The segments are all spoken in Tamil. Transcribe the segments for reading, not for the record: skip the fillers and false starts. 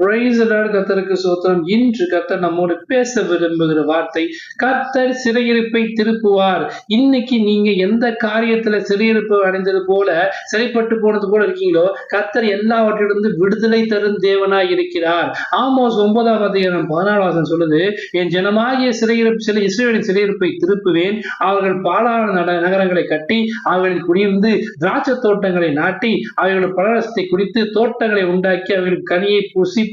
Praise the Lord. கர்த்தருக்கு ஸ்தோத்திரம். இன்று கர்த்தர் நம்மோடு பேச விரும்புகிற வார்த்தை, கர்த்தர் சிறையிருப்பை திருப்புவார். இன்னைக்கு நீங்க எந்த காரியத்துல சிறையிருப்பு அடைந்தது போல, சிறைப்பட்டு போனது போல இருக்கீங்களோ, கர்த்தர் எல்லாவற்றிலிருந்து விடுதலை தரும் தேவனாய் இருக்கிறார். ஆமோஸ் 9ஆம் அதிகாரம் 14ஆம் வசனம் சொல்லுது, என் ஜனமாகிய இஸ்ரவேலின் சிறையிருப்பை திருப்புவேன். அவர்கள் பாழான நகரங்களை கட்டி அவர்களில் குடியிருந்து திராட்சை தோட்டங்களை நாட்டி அவர்கள் பழரசத்தை குடித்து தோட்டங்களை உண்டாக்கி அவர்கள் கனியை புசிப்பார்கள்.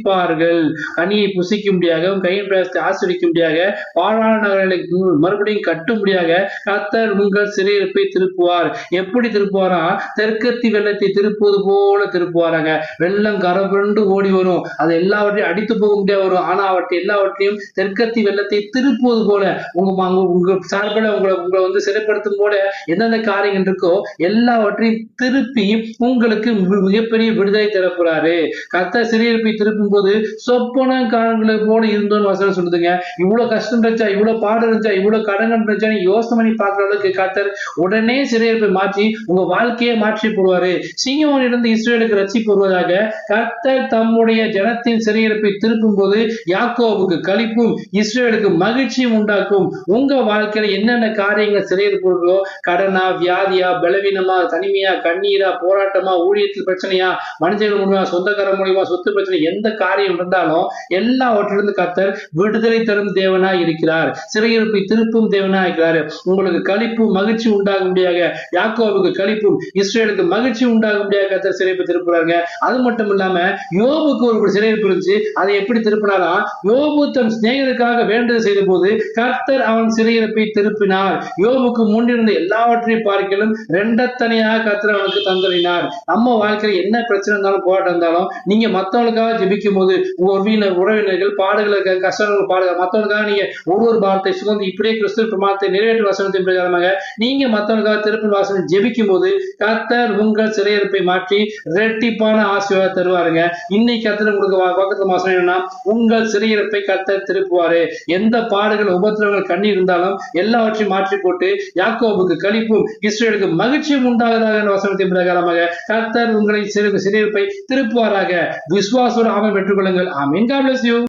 கனியை புசிக்கும்படியாக கையின் பிரயாசத்தை ஆசிரிக்கும்படியாக பாழான நகரங்களை மறுபடியும் கட்டும்படியாக கர்த்தர் உங்கள் சிறையிருப்பை திருப்புவார். எப்படி திருப்புவாரா? தெற்கத்தி வெள்ளத்தை திருப்புவது போல திருப்புவாராங்க. வெள்ளம் கரபுரண்டு ஓடி வரும், அது எல்லாவற்றையும் அடித்து போக முடியாது வரும். ஆனா எல்லாவற்றையும் தெற்கத்தி வெள்ளத்தை திருப்புவது போல உங்க சார்பில் உங்களை சிறைப்படுத்தும் போல எந்தெந்த காரியங்கள் இருக்கோ எல்லாவற்றையும் திருப்பி உங்களுக்கு மிகப்பெரிய விடுதலை தரப்போறாரு. கர்த்தர் சிறையிருப்பை திருப்பும் போது சொப்பன காலங்களை போல இருந்தோன்னு வசனம் சொல்லுதுங்க. இவ்வளவு கஷ்டம் இருந்துச்சா, இவ்வளவு பாடு இருந்துச்சா, இவ்வளவு கடன்கள் இருந்துச்சா யோசனை பண்ணி பார்க்கிற அளவுக்கு கர்த்தர் உடனே சிறையிருப்பை மாற்றி உங்க வாழ்க்கையை மாற்றி போடுவாரு. சீயோனிலிருந்து இஸ்ரவேலுக்கு ரட்சிப்பு வருவதாக கர்த்தர் தம்முடைய ஜனத்தின் சிறையிருப்பை திருப்பும் போது யாக்கோபுக்கு களிப்பும் இஸ்ரவேலுக்கு மகிழ்ச்சியும் உண்டாக்கும். உங்க வாழ்க்கையில என்னென்ன காரியங்கள் சிறையிருப்போ, கடனா, வியாதியா, பலவீனமா, தனிமையா, கண்ணீரா, போராட்டமா, ஊழியத்தில் பிரச்சனையா, மனிதர்கள் மூலமா, சொந்தக்கார மூலியமா, சொத்து பிரச்சனை, எந்த காரியம் இருந்தாலும் எல்லாவற்றிலிருந்து கர்த்தர் விடுதலை தரும் தேவனா இருக்கிறார். சிறையிருப்பை திருப்பும் தேவனா இருக்கிறார். உங்களுக்கு களிப்பு மகிழ்ச்சி உண்டாகும்படியாக யாக்கோபுக்கு களிப்பும் இஸ்ரவேலுக்கு மகிழ்ச்சி உண்டாகும்படியாக கர்த்தர் சிறையிருப்பை திருப்புறாங்க. அது மட்டும் இல்லாம யோபுக்கு ஒரு சிறையிருப்பு இருந்துச்சு, அதை எப்படி திருப்பினாரா? யோபு தன் சிநேகிதருக்காக வேண்டுதல் செய்த போது கர்த்தர் அவன் சிறையிருப்பை திருப்பினார். யோபுக்கு முன்னிருந்த எல்லாவற்றையும் பார்க்கலும் இரண்டத்தனையாக கர்த்தர் அவனுக்கு தந்தளினார். நம்ம வாழ்க்கையில் என்ன பிரச்சனை இருந்தாலும் போராட்டம் இருந்தாலும் நீங்க மற்றவங்களுக்காக ஜெபிக்கும் போது உறவினர்கள் பாடுகளுக்கு கஷ்டங்கள் பாடுகள் மற்றவங்களுக்காக நீங்க ஒரு பாரத்தை சுமந்து இப்படியே கிறிஸ்துவ பிரமாணத்தை நிறைவேற்று வசனத்தின் பிரகாரமாக நீங்க மற்றவங்களுக்காக திருப்பி வாசனை ஜெபிக்கும் போது கர்த்தர் உங்கள் சிறையிருப்பை மாற்றி இரட்டிப்பான ஆசீர்வாதம் தருவாருங்க. இன்னைக்கு கர்த்தர் உங்களுக்கு பக்கத்து வாசனை என்னன்னா, உங்கள் சிறையிருப்பை கர்த்தர் திருப்புவாரு. எந்த பாடுகள் உபத்திரவங்கள் கண்ணீர் இருந்தாலும் எல்லாவற்றையும் மாற்றி போட்டு யாக்கோபுக்கு களிப்பும் இஸ்ரவேலுக்கு மகிழ்ச்சியும் உண்டாவதாக வசனத்தின் பிரகாரமாக கர்த்தர் உங்களை சிறையிருப்பை திருப்புவாராக. விசுவாசோடு ஆமென் பெற்றுக்கொள்ளுங்கள். ஆமென். God bless you.